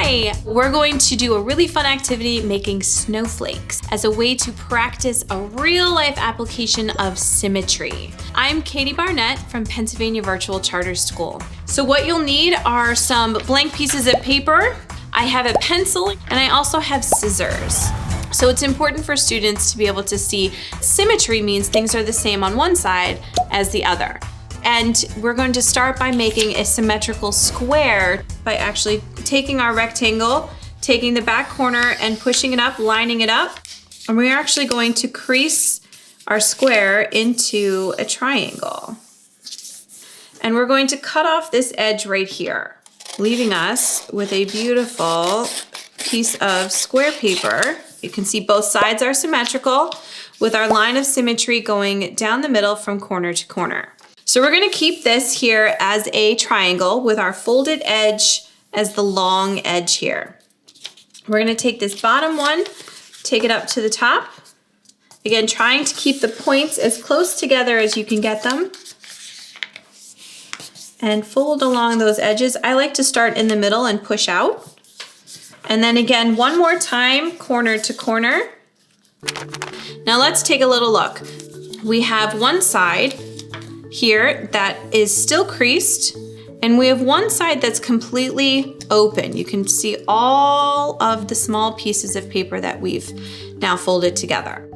Hi! We're going to do a really fun activity making snowflakes as a way to practice a real-life application of symmetry. I'm Katie Barnett from Pennsylvania Virtual Charter School. So what you'll need are some blank pieces of paper, I have a pencil, and I also have scissors. So it's important for students to be able to see symmetry means things are the same on one side as the other. And we're going to start by making a symmetrical square by actually taking our rectangle, taking the back corner and pushing it up, lining it up. And we're actually going to crease our square into a triangle. And we're going to cut off this edge right here, leaving us with a beautiful piece of square paper. You can see both sides are symmetrical with our line of symmetry going down the middle from corner to corner. So we're gonna keep this here as a triangle with our folded edge as the long edge here. We're gonna take this bottom one, take it up to the top. Again, trying to keep the points as close together as you can get them. And fold along those edges. I like to start in the middle and push out. And then again, one more time, corner to corner. Now let's take a little look. We have one side here that is still creased, and we have one side that's completely open. You can see all of the small pieces of paper that we've now folded together.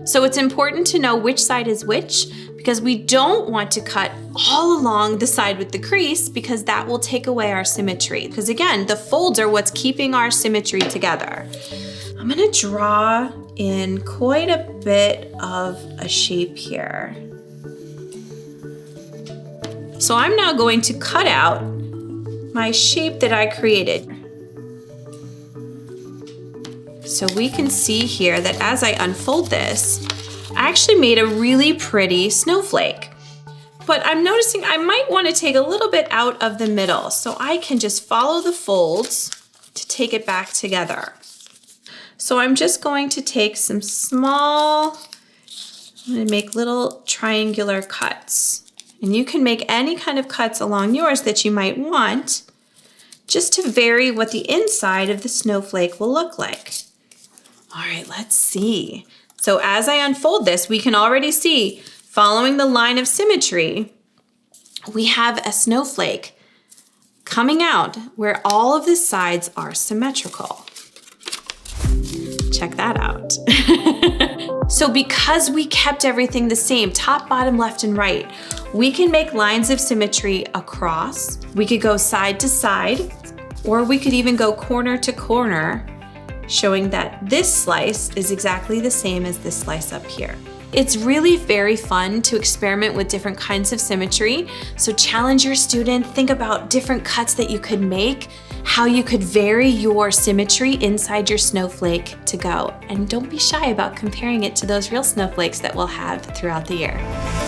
So it's important to know which side is which, because we don't want to cut all along the side with the crease because that will take away our symmetry. Because again, the folds are what's keeping our symmetry together. I'm gonna draw in quite a bit of a shape here. So I'm now going to cut out my shape that I created. So we can see here that as I unfold this, I actually made a really pretty snowflake. But I'm noticing I might want to take a little bit out of the middle, so I can just follow the folds to take it back together. So I'm just going to take some I'm going to make little triangular cuts. And you can make any kind of cuts along yours that you might want, just to vary what the inside of the snowflake will look like. All right, let's see. So as I unfold this, we can already see, following the line of symmetry, we have a snowflake coming out where all of the sides are symmetrical. Check that out. So because we kept everything the same, top, bottom, left, and right, we can make lines of symmetry across. We could go side to side, or we could even go corner to corner, showing that this slice is exactly the same as this slice up here. It's really very fun to experiment with different kinds of symmetry. So challenge your student, think about different cuts that you could make, how you could vary your symmetry inside your snowflake to go. And don't be shy about comparing it to those real snowflakes that we'll have throughout the year.